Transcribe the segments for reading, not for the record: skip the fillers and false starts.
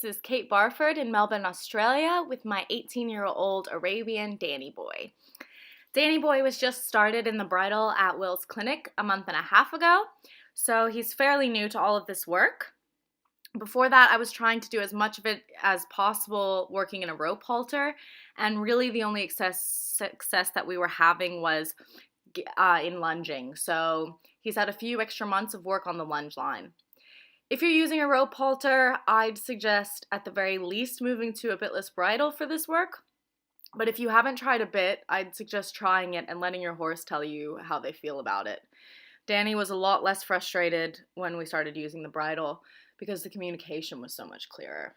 This is Kate Barford in Melbourne, Australia with my 18-year-old Arabian Danny Boy. Danny Boy was just started in the bridle at Will's clinic a month and a half ago, so he's fairly new to all of this work. Before that, I was trying to do as much of it as possible working in a rope halter, and really the only success that we were having was in lunging. So he's had a few extra months of work on the lunge line. If you're using a rope halter, I'd suggest at the very least moving to a bitless bridle for this work. But if you haven't tried a bit, I'd suggest trying it and letting your horse tell you how they feel about it. Danny was a lot less frustrated when we started using the bridle because the communication was so much clearer.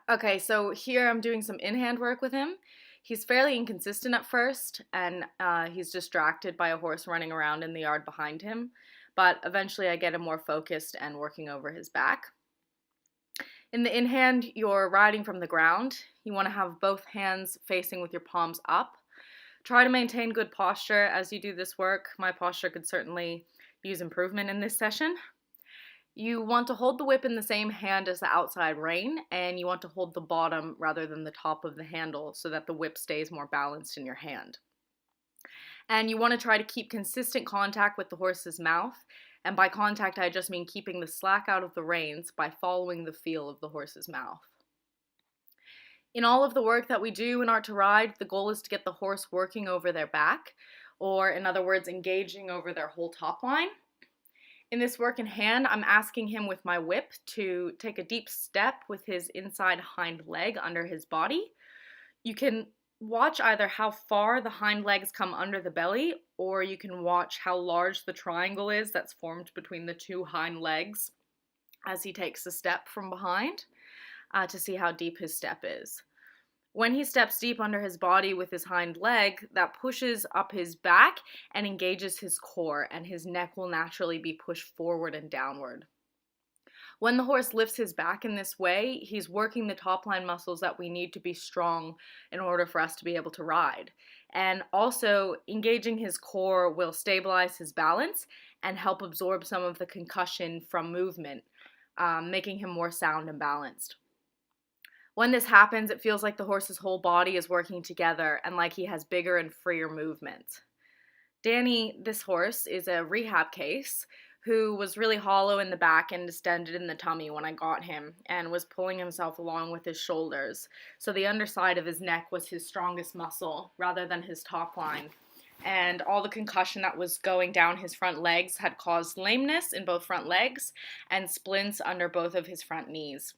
Okay, so here I'm doing some in-hand work with him. He's fairly inconsistent at first, and he's distracted by a horse running around in the yard behind him. But eventually I get him more focused and working over his back. In the in-hand, you're riding from the ground. You want to have both hands facing with your palms up. Try to maintain good posture as you do this work. My posture could certainly use improvement in this session. You want to hold the whip in the same hand as the outside rein, and you want to hold the bottom rather than the top of the handle so that the whip stays more balanced in your hand. And you want to try to keep consistent contact with the horse's mouth. And by contact, I just mean keeping the slack out of the reins by following the feel of the horse's mouth. In all of the work that we do in Art2Ride, the goal is to get the horse working over their back, or in other words, engaging over their whole top line. In this work in hand, I'm asking him with my whip to take a deep step with his inside hind leg under his body. You can watch either how far the hind legs come under the belly, or you can watch how large the triangle is that's formed between the two hind legs as he takes a step from behind to see how deep his step is. When he steps deep under his body with his hind leg, that pushes up his back and engages his core, and his neck will naturally be pushed forward and downward. When the horse lifts his back in this way, he's working the top line muscles that we need to be strong in order for us to be able to ride. And also, engaging his core will stabilize his balance and help absorb some of the concussion from movement, making him more sound and balanced. When this happens, it feels like the horse's whole body is working together and like he has bigger and freer movement. Danny, this horse, is a rehab case who was really hollow in the back and distended in the tummy when I got him, and was pulling himself along with his shoulders. So the underside of his neck was his strongest muscle rather than his top line. And all the concussion that was going down his front legs had caused lameness in both front legs and splints under both of his front knees.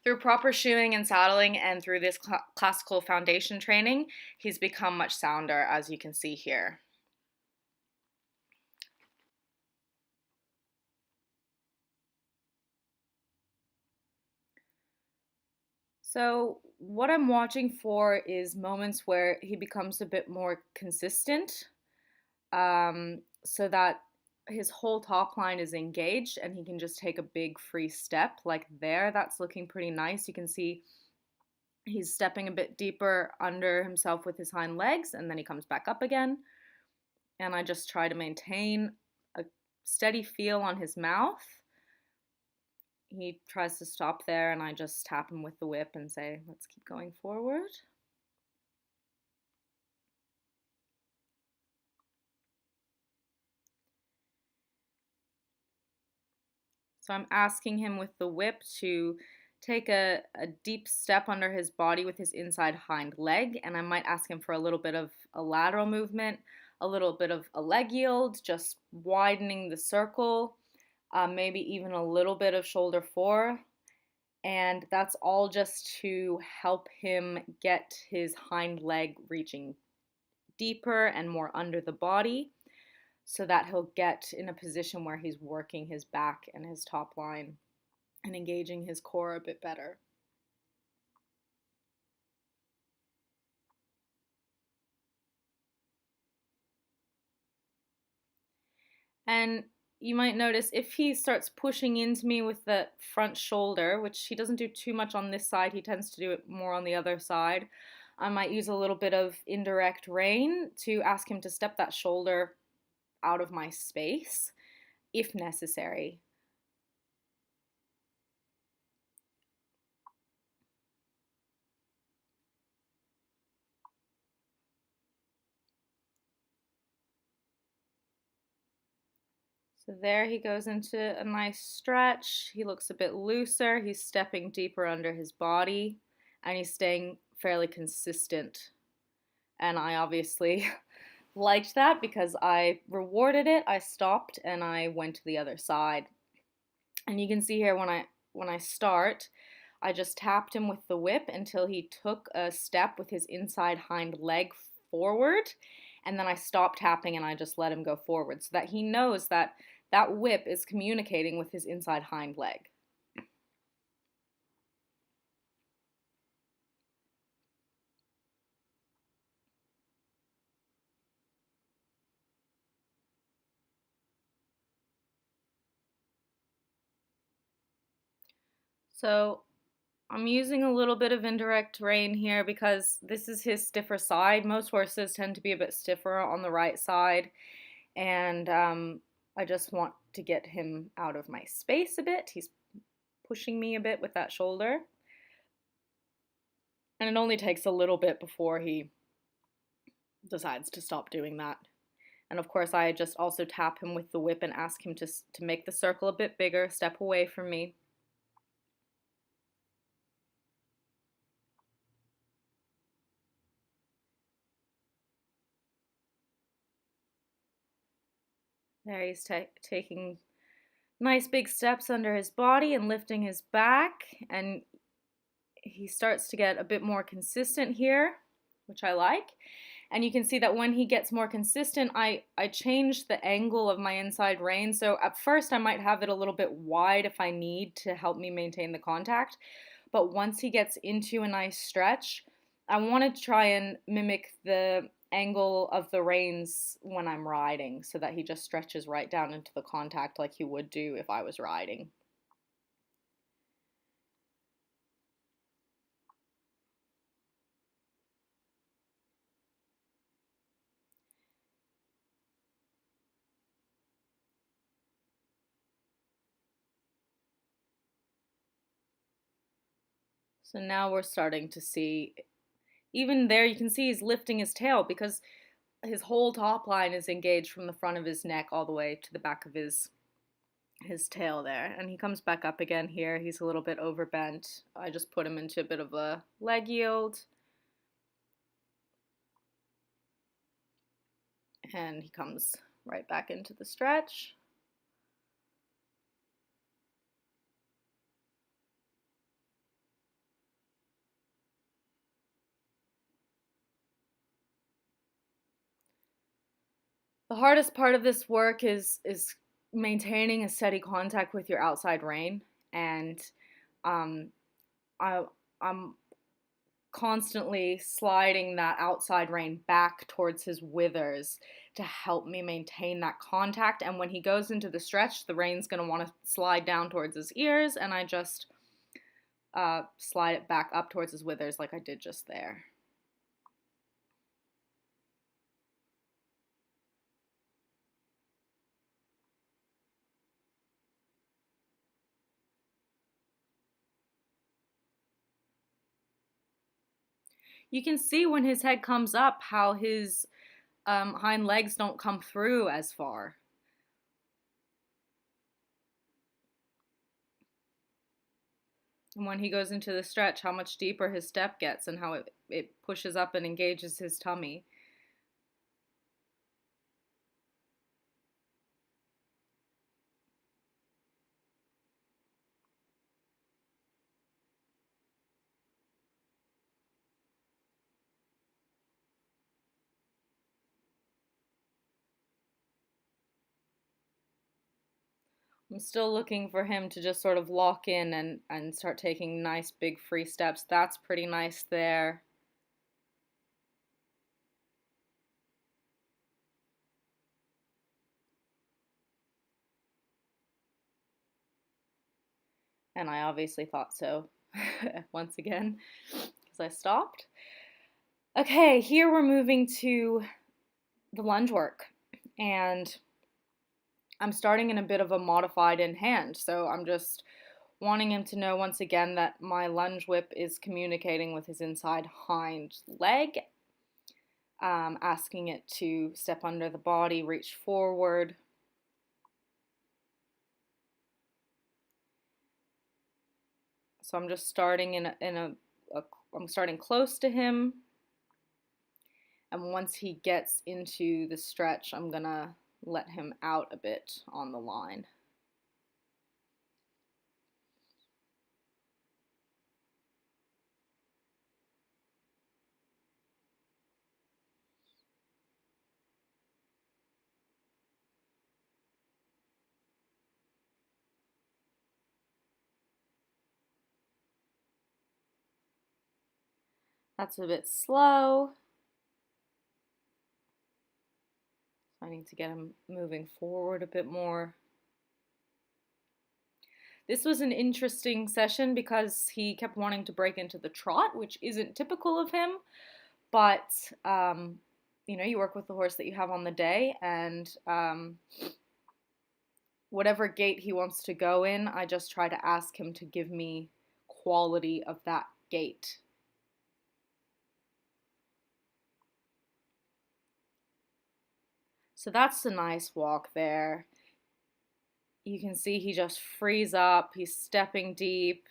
Through proper shoeing and saddling and through this classical foundation training, he's become much sounder, as you can see here. So what I'm watching for is moments where he becomes a bit more consistent, so that his whole top line is engaged and he can just take a big free step like there. That's looking pretty nice. You can see he's stepping a bit deeper under himself with his hind legs, and then he comes back up again. And I just try to maintain a steady feel on his mouth. He tries to stop there, and I just tap him with the whip and say, let's keep going forward. So I'm asking him with the whip to take a deep step under his body with his inside hind leg, and I might ask him for a little bit of a lateral movement, a little bit of a leg yield, just widening the circle, maybe even a little bit of shoulder fore, and that's all just to help him get his hind leg reaching deeper and more under the body so that he'll get in a position where he's working his back and his top line and engaging his core a bit better. And you might notice if he starts pushing into me with the front shoulder, which he doesn't do too much on this side, he tends to do it more on the other side, I might use a little bit of indirect rein to ask him to step that shoulder out of my space if necessary. So there he goes into a nice stretch. He looks a bit looser. He's stepping deeper under his body and he's staying fairly consistent. And I obviously liked that because I rewarded it. I stopped and I went to the other side. And you can see here when I start, I just tapped him with the whip until he took a step with his inside hind leg forward, and then I stopped tapping and I just let him go forward so that he knows that that whip is communicating with his inside hind leg. So I'm using a little bit of indirect rein here because this is his stiffer side. Most horses tend to be a bit stiffer on the right side, and I just want to get him out of my space a bit. He's pushing me a bit with that shoulder, and it only takes a little bit before he decides to stop doing that. And of course, I just also tap him with the whip and ask him to make the circle a bit bigger, step away from me. There he's taking nice big steps under his body and lifting his back, and he starts to get a bit more consistent here, which I like. And you can see that when he gets more consistent, I change the angle of my inside rein. So at first I might have it a little bit wide if I need to help me maintain the contact. But once he gets into a nice stretch, I want to try and mimic the angle of the reins when I'm riding so that he just stretches right down into the contact like he would do if I was riding. So now we're starting to see, even there you can see he's lifting his tail because his whole top line is engaged from the front of his neck all the way to the back of his tail there. And he comes back up again here. He's a little bit overbent. I just put him into a bit of a leg yield. And he comes right back into the stretch. The hardest part of this work is maintaining a steady contact with your outside rein, and um, I'm constantly sliding that outside rein back towards his withers to help me maintain that contact. And when he goes into the stretch, the rein's going to want to slide down towards his ears, and I just slide it back up towards his withers like I did just there. You can see when his head comes up how his hind legs don't come through as far. And when he goes into the stretch, how much deeper his step gets and how it pushes up and engages his tummy. I'm still looking for him to just sort of lock in and start taking nice big free steps. That's pretty nice there. And I obviously thought so once again because I stopped. Okay, here we're moving to the lunge work. And I'm starting in a bit of a modified in hand. So I'm just wanting him to know once again that my lunge whip is communicating with his inside hind leg, asking it to step under the body, reach forward. So I'm just starting I'm starting close to him. And once he gets into the stretch, I'm gonna let him out a bit on the line. That's a bit slow. I need to get him moving forward a bit more. This was an interesting session because he kept wanting to break into the trot, which isn't typical of him, but you work with the horse that you have on the day, and whatever gait he wants to go in, I just try to ask him to give me quality of that gait. So that's a nice walk there. You can see he just frees up, he's stepping deep.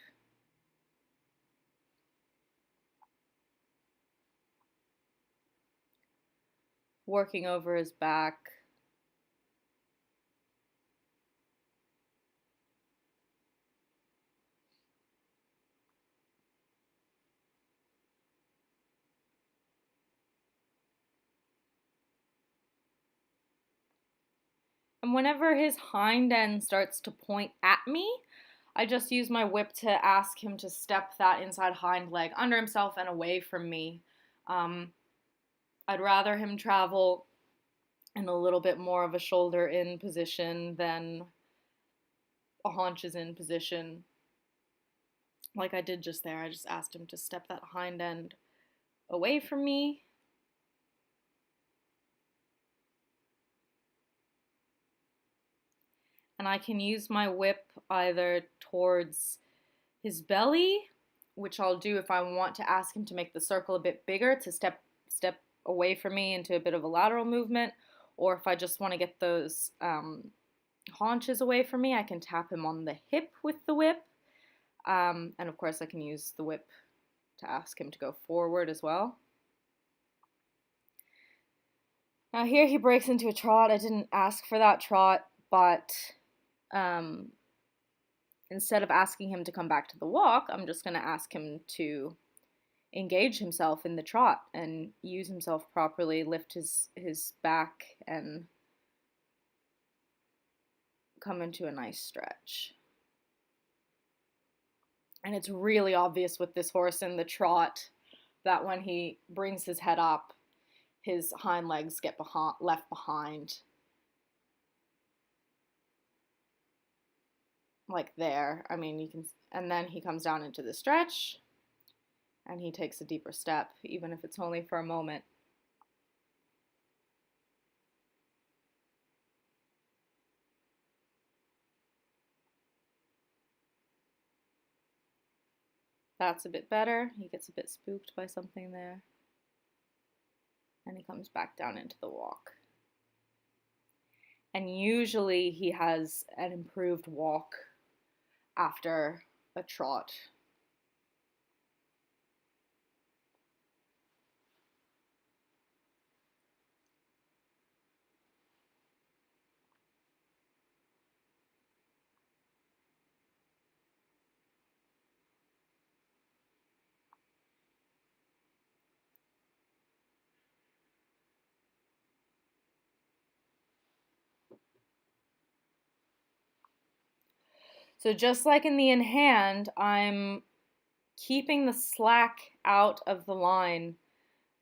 Working over his back. And whenever his hind end starts to point at me, I just use my whip to ask him to step that inside hind leg under himself and away from me. I'd rather him travel in a little bit more of a shoulder in position than a haunches in position. Like I did just there, I just asked him to step that hind end away from me. And I can use my whip either towards his belly, which I'll do if I want to ask him to make the circle a bit bigger, to step away from me into a bit of a lateral movement, or if I just want to get those haunches away from me, I can tap him on the hip with the whip. And of course I can use the whip to ask him to go forward as well. Now here he breaks into a trot. I didn't ask for that trot, but instead of asking him to come back to the walk, I'm just going to ask him to engage himself in the trot and use himself properly, lift his back, and come into a nice stretch. And it's really obvious with this horse in the trot that when he brings his head up, his hind legs get left behind. Like there. I mean, you can, and then he comes down into the stretch and he takes a deeper step, even if it's only for a moment. That's a bit better. He gets a bit spooked by something there. And he comes back down into the walk. And usually he has an improved walk after a trot. So just like in the in hand, I'm keeping the slack out of the line,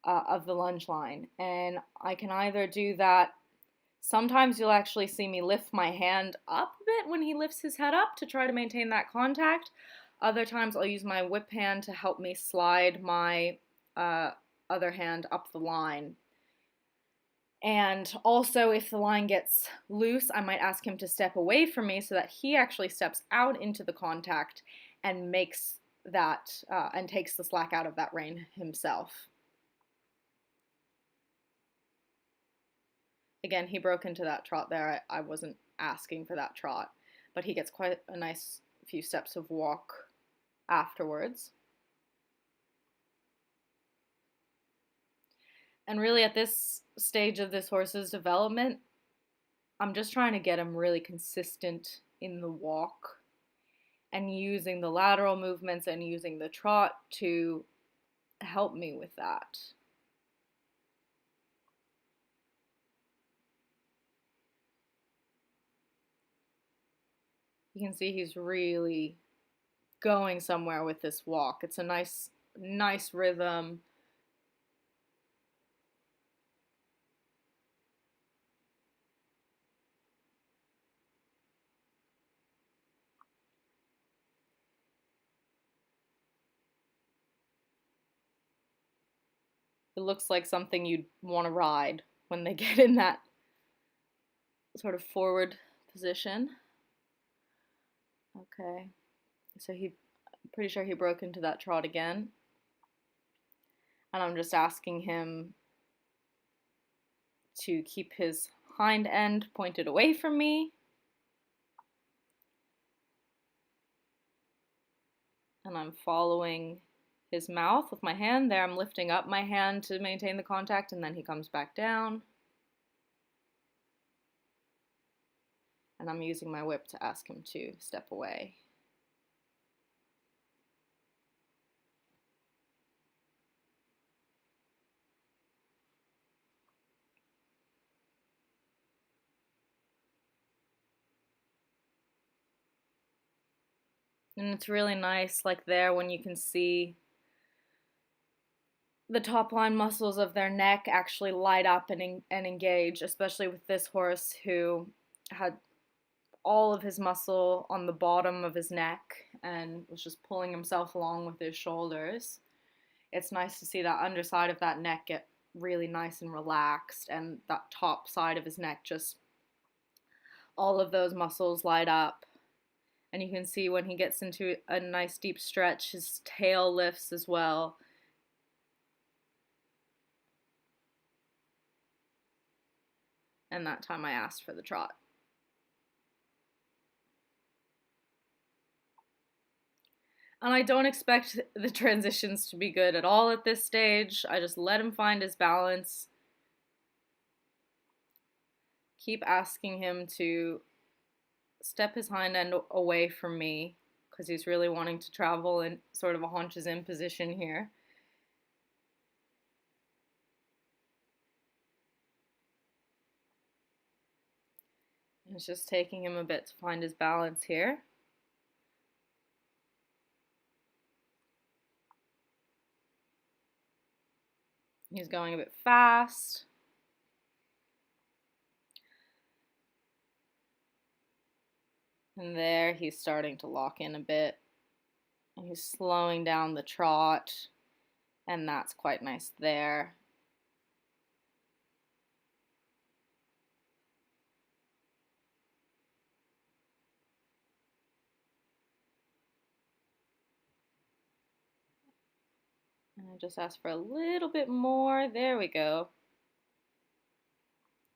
of the lunge line. And I can either do that, sometimes you'll actually see me lift my hand up a bit when he lifts his head up to try to maintain that contact. Other times I'll use my whip hand to help me slide my other hand up the line. And also, if the line gets loose, I might ask him to step away from me so that he actually steps out into the contact and makes that, and takes the slack out of that rein himself. Again, he broke into that trot there. I wasn't asking for that trot, but he gets quite a nice few steps of walk afterwards. And really at this stage of this horse's development, I'm just trying to get him really consistent in the walk and using the lateral movements and using the trot to help me with that. You can see he's really going somewhere with this walk. It's a nice rhythm. It looks like something you'd want to ride when they get in that sort of forward position. Okay, so I'm pretty sure he broke into that trot again. And I'm just asking him to keep his hind end pointed away from me. And I'm following his mouth with my hand. There, I'm lifting up my hand to maintain the contact, and then he comes back down. And I'm using my whip to ask him to step away. And it's really nice, like there, when you can see the top line muscles of their neck actually light up and engage, especially with this horse who had all of his muscle on the bottom of his neck and was just pulling himself along with his shoulders. It's nice to see that underside of that neck get really nice and relaxed, and that top side of his neck, just all of those muscles light up. And you can see when he gets into a nice deep stretch, his tail lifts as well. And that time I asked for the trot. And I don't expect the transitions to be good at all at this stage. I just let him find his balance. Keep asking him to step his hind end away from me because he's really wanting to travel in sort of a haunches in position here. And it's just taking him a bit to find his balance here. He's going a bit fast. And there he's starting to lock in a bit. And he's slowing down the trot. And that's quite nice there. And I just ask for a little bit more. There we go.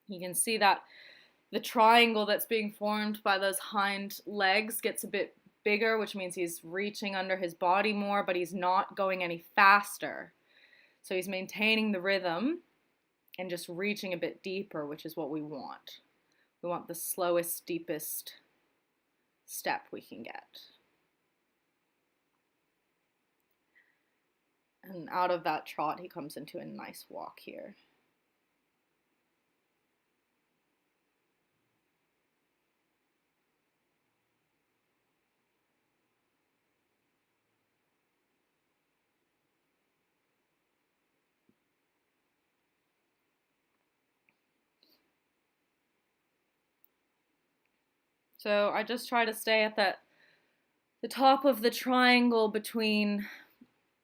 You can see that the triangle that's being formed by those hind legs gets a bit bigger, which means he's reaching under his body more, but he's not going any faster. So he's maintaining the rhythm and just reaching a bit deeper, which is what we want. We want the slowest, deepest step we can get. And out of that trot, he comes into a nice walk here. So I just try to stay at the top of the triangle between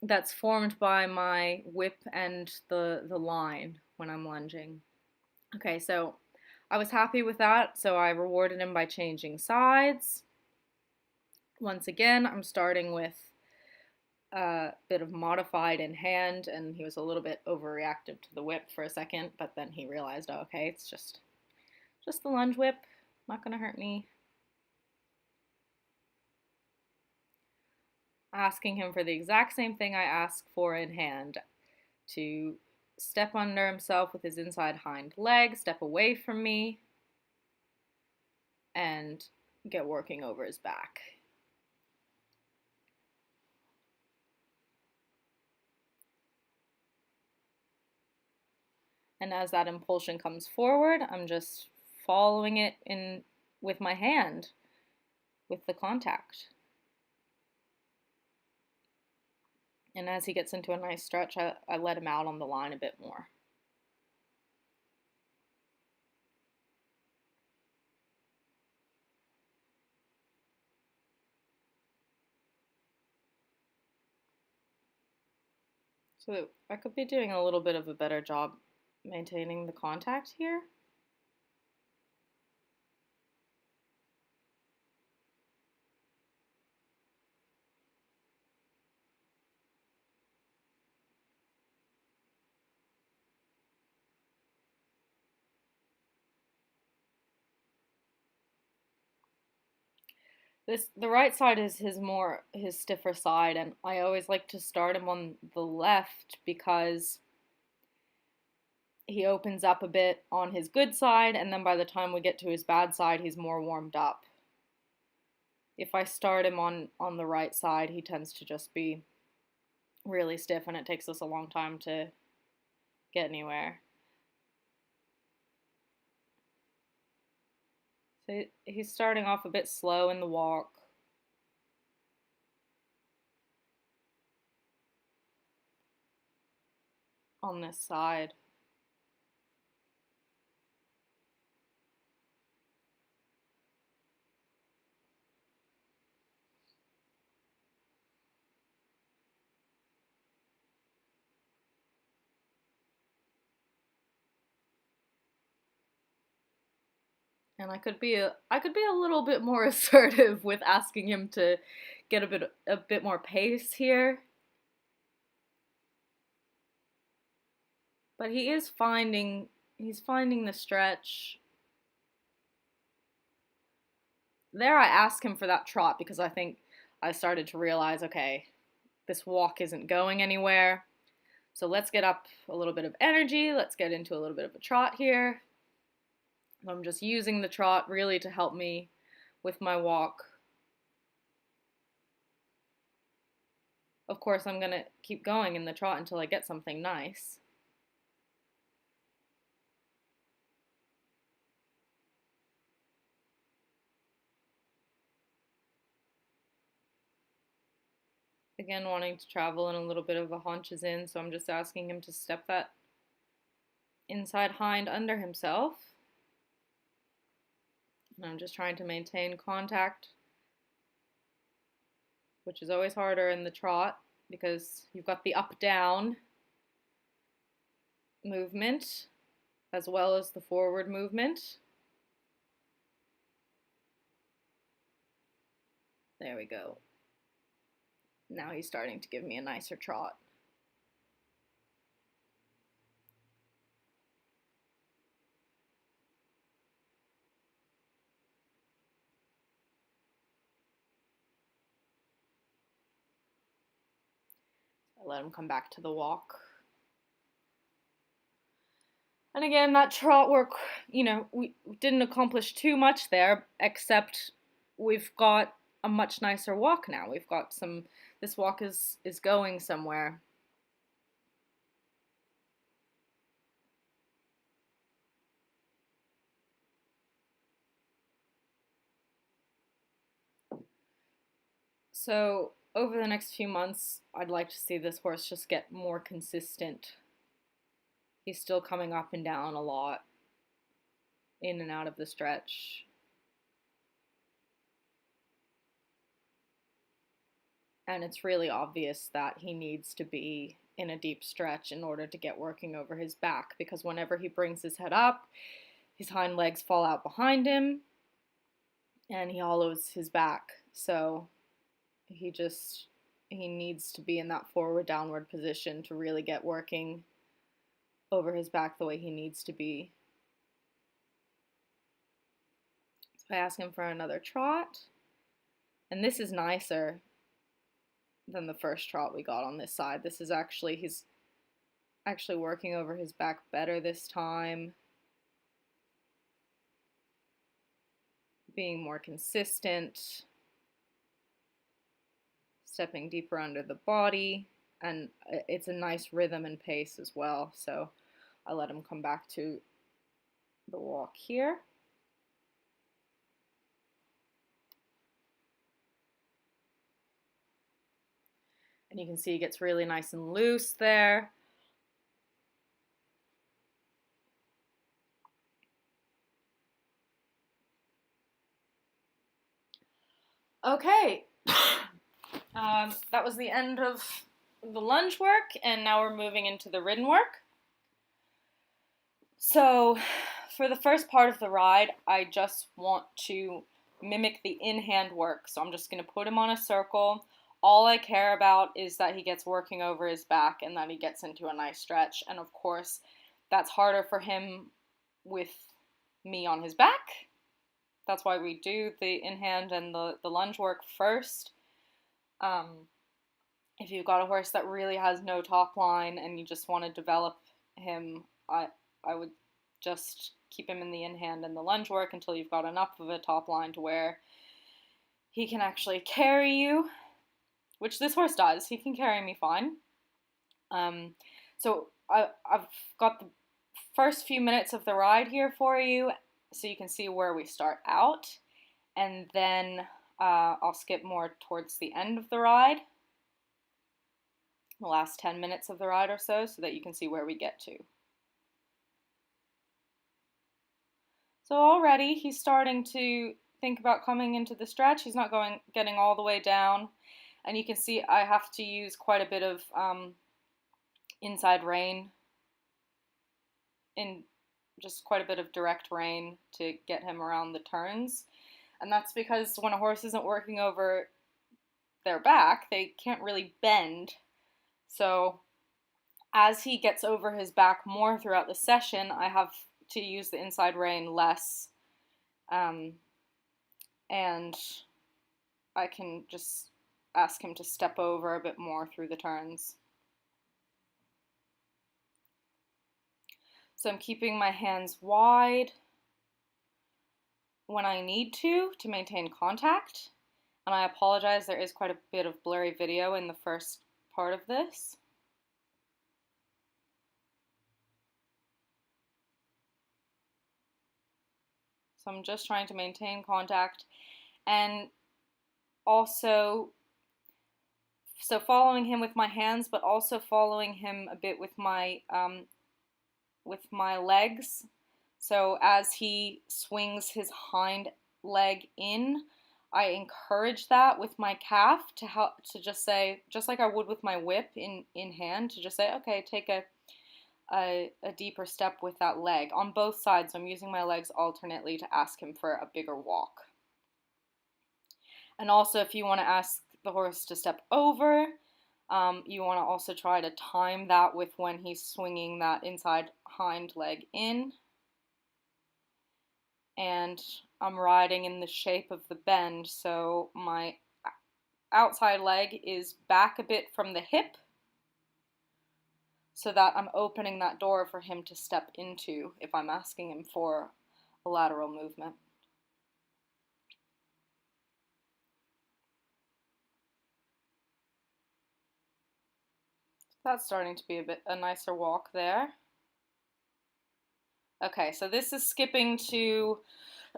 that's formed by my whip and the line when I'm lunging. Okay, so I was happy with that, so I rewarded him by changing sides. Once again, I'm starting with a bit of modified in hand, and he was a little bit overreactive to the whip for a second, but then he realized, oh, okay, it's just the lunge whip, not gonna hurt me. asking him for the exact same thing I ask for in hand, to step under himself with his inside hind leg, step away from me, and get working over his back. And as that impulsion comes forward, I'm just following it in with my hand, with the contact. And as he gets into a nice stretch, I let him out on the line a bit more. So I could be doing a little bit of a better job maintaining the contact here. The right side is his stiffer side, and I always like to start him on the left because he opens up a bit on his good side, and then by the time we get to his bad side, he's more warmed up. If I start him on the right side, he tends to just be really stiff, and it takes us a long time to get anywhere. So he's starting off a bit slow in the walk. On this side. And I could be a little bit more assertive with asking him to get a bit more pace here. But he's finding the stretch. There I ask him for that trot because I think I started to realize, okay, this walk isn't going anywhere. So let's get up a little bit of energy. Let's get into a little bit of a trot here. I'm just using the trot really to help me with my walk. Of course, I'm going to keep going in the trot until I get something nice. Again, wanting to travel and a little bit of a haunches in, so I'm just asking him to step that inside hind under himself. And I'm just trying to maintain contact, which is always harder in the trot because you've got the up-down movement as well as the forward movement. There we go. Now he's starting to give me a nicer trot. I let him come back to the walk. And again, that trot work, we didn't accomplish too much there, except we've got a much nicer walk now. We've got this walk is going somewhere. So over the next few months, I'd like to see this horse just get more consistent. He's still coming up and down a lot, in and out of the stretch. And it's really obvious that he needs to be in a deep stretch in order to get working over his back, because whenever he brings his head up, his hind legs fall out behind him and he hollows his back. So he needs to be in that forward downward position to really get working over his back the way he needs to be. So I ask him for another trot, and this is nicer. than the first trot we got on this side. This is actually, he's actually working over his back better this time, being more consistent, stepping deeper under the body, and it's a nice rhythm and pace as well. So I let him come back to the walk here. And you can see he gets really nice and loose there. Okay, that was the end of the lunge work, and now we're moving into the ridden work. So for the first part of the ride, I just want to mimic the in-hand work. So I'm just going to put him on a circle. All I care about is that he gets working over his back and that he gets into a nice stretch. And of course, that's harder for him with me on his back. That's why we do the in-hand and the lunge work first. If you've got a horse that really has no top line and you just want to develop him, I would just keep him in the in-hand and the lunge work until you've got enough of a top line to where he can actually carry you, which this horse does. He can carry me fine. So I've got the first few minutes of the ride here for you so you can see where we start out, and then I'll skip more towards the end of the ride, the last 10 minutes of the ride or so that you can see where we get to. So already he's starting to think about coming into the stretch. He's not getting all the way down, and you can see I have to use quite a bit of inside rein, in just quite a bit of direct rein to get him around the turns. And that's because when a horse isn't working over their back, they can't really bend. So as he gets over his back more throughout the session, I have to use the inside rein less, and I can just ask him to step over a bit more through the turns. So I'm keeping my hands wide when I need to maintain contact. And I apologize, there is quite a bit of blurry video in the first part of this. So I'm just trying to maintain contact, and also, so following him with my hands, but also following him a bit with my legs. So as he swings his hind leg in, I encourage that with my calf to help, to just say, just like I would with my whip in hand, to just say, okay, take a deeper step with that leg on both sides. So I'm using my legs alternately to ask him for a bigger walk. And also, if you want to ask the horse to step over, you want to also try to time that with when he's swinging that inside hind leg in. And I'm riding in the shape of the bend, so my outside leg is back a bit from the hip, so that I'm opening that door for him to step into if I'm asking him for a lateral movement. That's starting to be a nicer walk there. Okay, so this is skipping to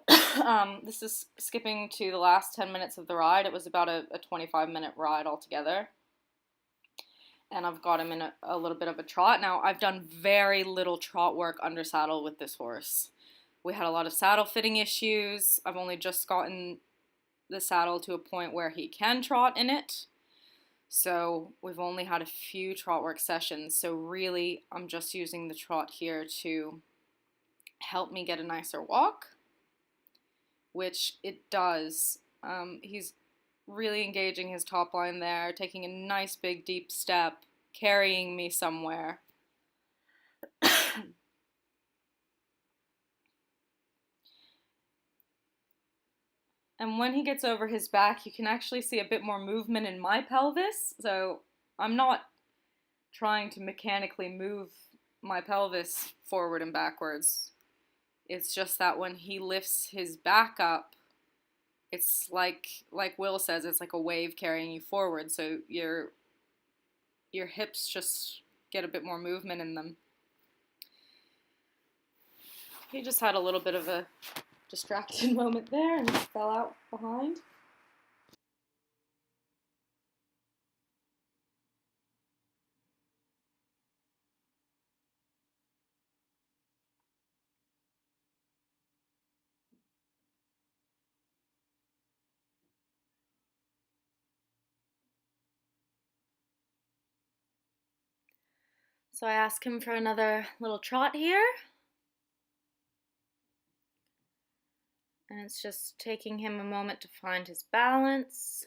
the last 10 minutes of the ride. It was about a 25-minute ride altogether. And I've got him in a little bit of a trot. Now, I've done very little trot work under saddle with this horse. We had a lot of saddle fitting issues. I've only just gotten the saddle to a point where he can trot in it. So we've only had a few trot work sessions. So really, I'm just using the trot here to help me get a nicer walk, which it does. He's really engaging his top line there, taking a nice big deep step, carrying me somewhere. And when he gets over his back, you can actually see a bit more movement in my pelvis. So I'm not trying to mechanically move my pelvis forward and backwards. It's just that when he lifts his back up, it's like Will says, it's like a wave carrying you forward. So your hips just get a bit more movement in them. He just had a little bit of a distracted moment there and fell out behind. So I asked him for another little trot here. And it's just taking him a moment to find his balance.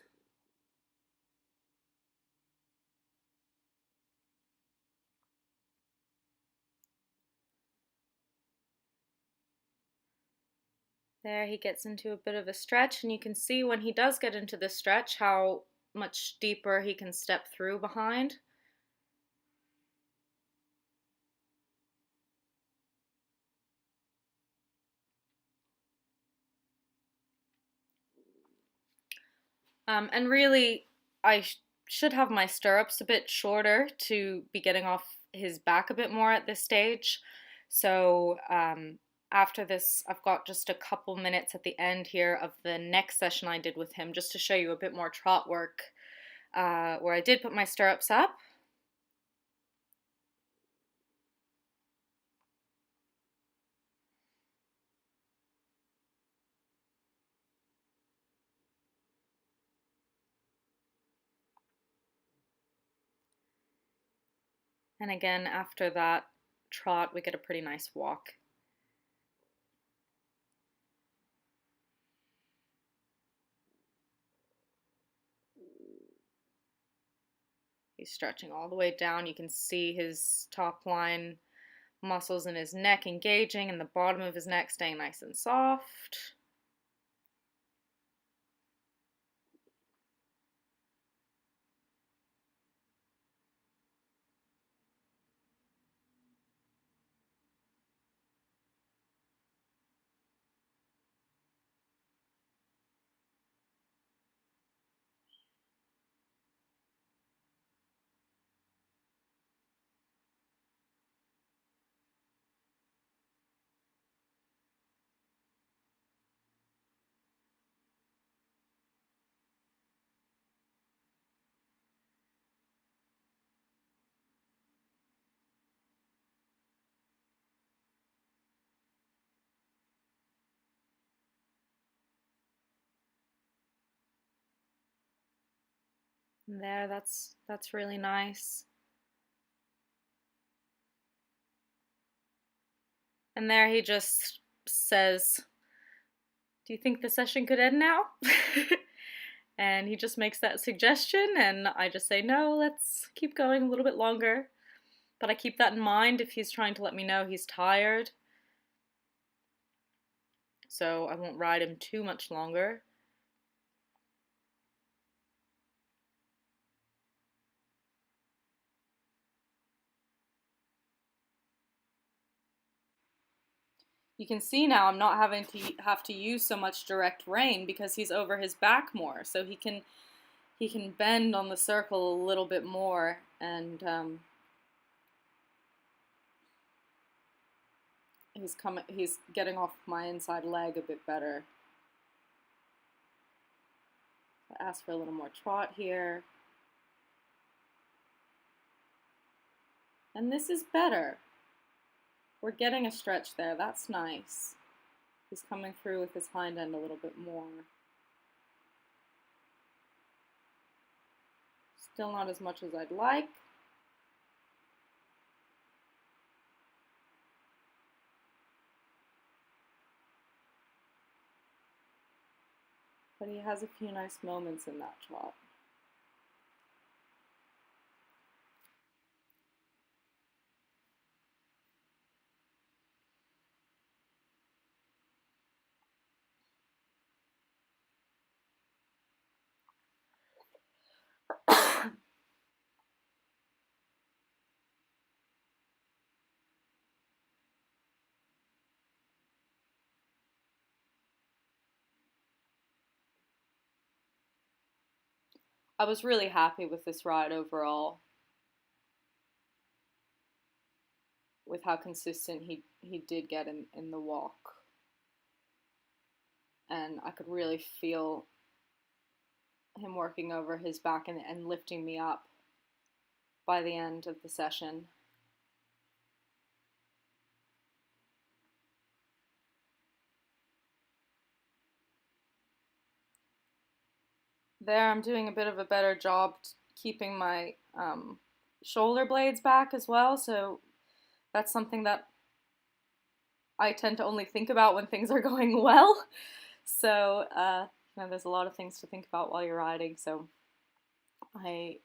There he gets into a bit of a stretch, and you can see when he does get into this stretch how much deeper he can step through behind. And really, I should have my stirrups a bit shorter to be getting off his back a bit more at this stage. So after this, I've got just a couple minutes at the end here of the next session I did with him, just to show you a bit more trot work, where I did put my stirrups up. And again, after that trot, we get a pretty nice walk. He's stretching all the way down. You can see his top line muscles in his neck engaging and the bottom of his neck staying nice and soft. And there, that's really nice. And there he just says, "Do you think the session could end now?" And he just makes that suggestion, and I just say, "No, let's keep going a little bit longer." But I keep that in mind if he's trying to let me know he's tired. So I won't ride him too much longer. You can see now I'm not having to have to use so much direct rein because he's over his back more, so he can bend on the circle a little bit more, and he's getting off my inside leg a bit better. I ask for a little more trot here, and this is better. We're getting a stretch there. That's nice. He's coming through with his hind end a little bit more. Still not as much as I'd like. But he has a few nice moments in that trot. I was really happy with this ride overall, with how consistent he did get in the walk. And I could really feel him working over his back and lifting me up by the end of the session. There, I'm doing a bit of a better job keeping my shoulder blades back as well, so that's something that I tend to only think about when things are going well. So, there's a lot of things to think about while you're riding, so I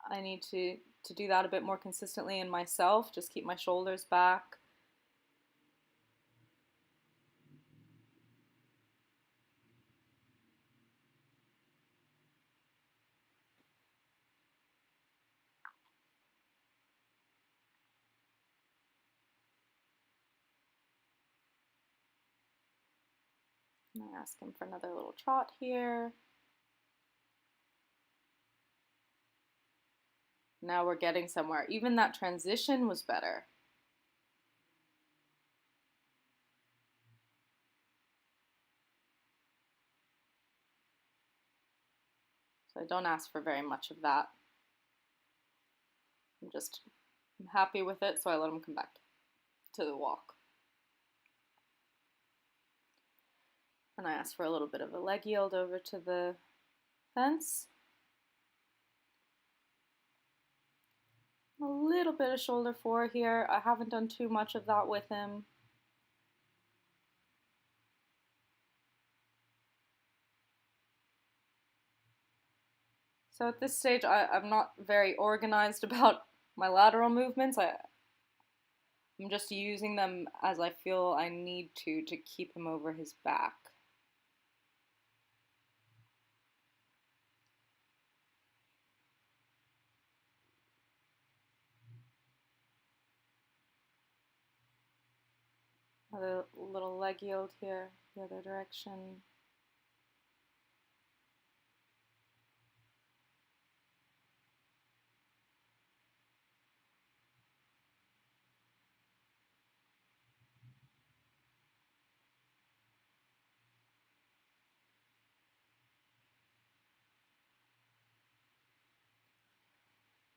I need to do that a bit more consistently in myself, just keep my shoulders back. And I ask him for another little trot here. Now we're getting somewhere. Even that transition was better. So I don't ask for very much of that. I'm happy with it, so I let him come back to the walk. And I ask for a little bit of a leg yield over to the fence. A little bit of shoulder four here. I haven't done too much of that with him. So at this stage, I'm not very organized about my lateral movements. I'm just using them as I feel I need to keep him over his back. A little leg yield here, the other direction.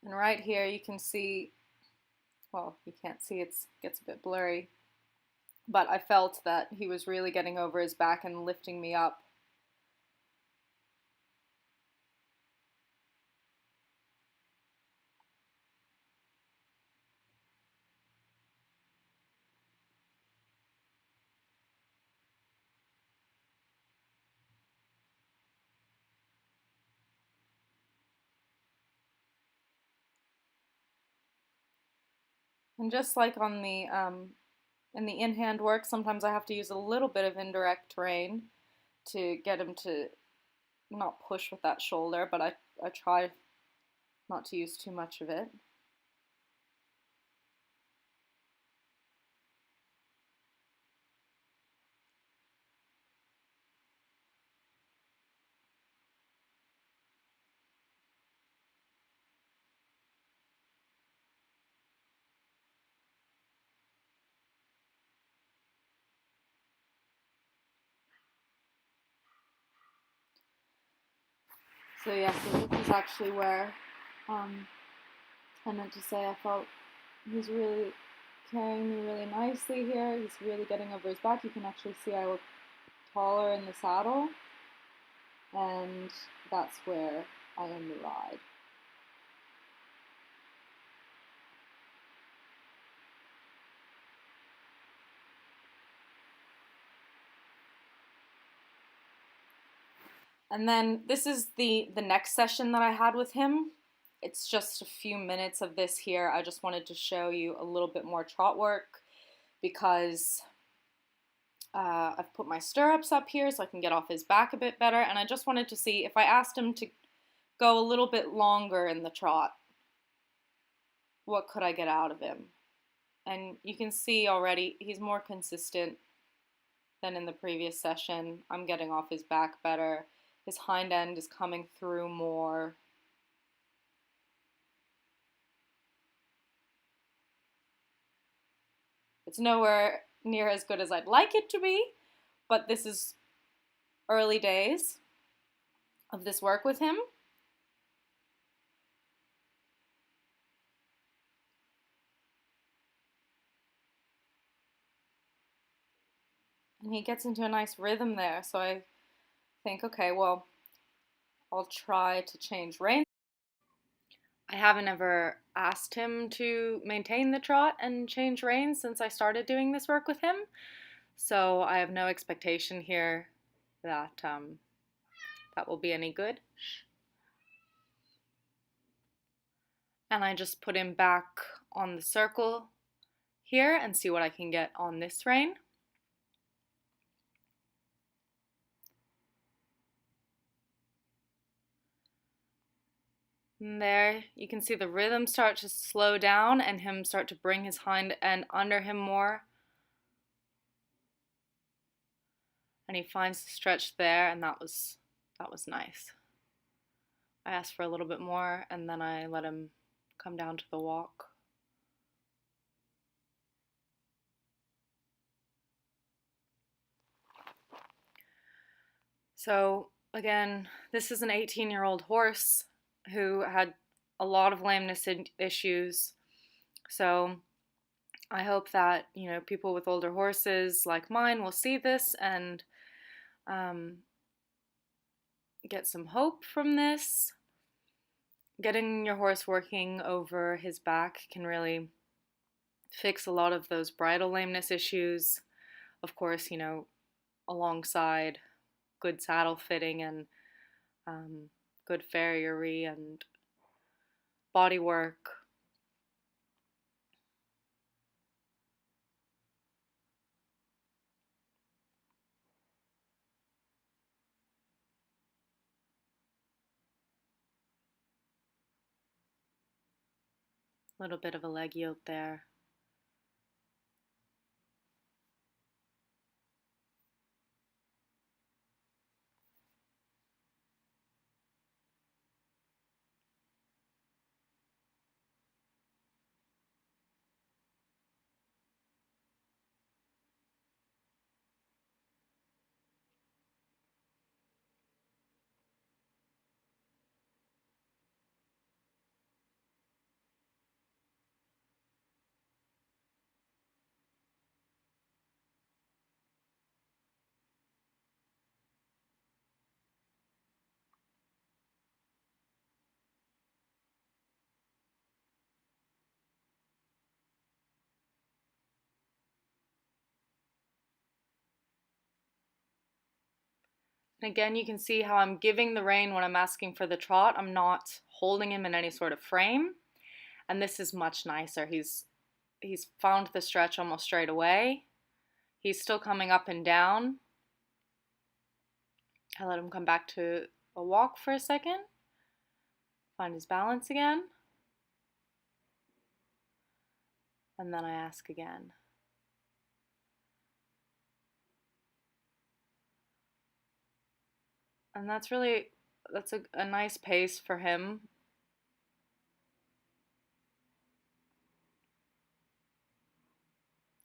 And right here you can see, well, you can't see, it gets a bit blurry, but I felt that he was really getting over his back and lifting me up. And just like on the in the in-hand work, sometimes I have to use a little bit of indirect terrain to get him to not push with that shoulder, but I try not to use too much of it. So yeah, so this is actually where I meant to say I felt he's really carrying me really nicely here. He's really getting over his back. You can actually see I look taller in the saddle, and that's where I end the ride. And then this is the next session that I had with him. It's just a few minutes of this here. I just wanted to show you a little bit more trot work because I've put my stirrups up here so I can get off his back a bit better. And I just wanted to see if I asked him to go a little bit longer in the trot, what could I get out of him? And you can see already he's more consistent than in the previous session. I'm getting off his back better. his hind end is coming through more. It's nowhere near as good as I'd like it to be, but this is early days of this work with him. And he gets into a nice rhythm there, so I think, okay, well, I'll try to change reins. I haven't ever asked him to maintain the trot and change reins since I started doing this work with him, so I have no expectation here that that will be any good. And I just put him back on the circle here and see what I can get on this rein. And there you can see the rhythm start to slow down and him start to bring his hind end under him more. And he finds the stretch there, and that was nice. I asked for a little bit more and then I let him come down to the walk. So again, this is an 18-year-old horse who had a lot of lameness issues. So I hope that, you know, people with older horses like mine will see this and get some hope from this. Getting your horse working over his back can really fix a lot of those bridle lameness issues. Of course, you know, alongside good saddle fitting and good farriery and body work. A little bit of a leg yield there. And again, you can see how I'm giving the rein when I'm asking for the trot. I'm not holding him in any sort of frame. And this is much nicer. He's found the stretch almost straight away. He's still coming up and down. I let him come back to a walk for a second. Find his balance again. And then I ask again. And that's a nice pace for him.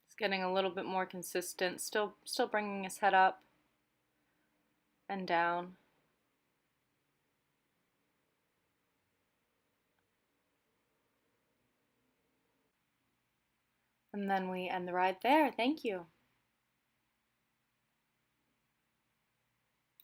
He's getting a little bit more consistent, still bringing his head up and down. And then we end the ride there. Thank you.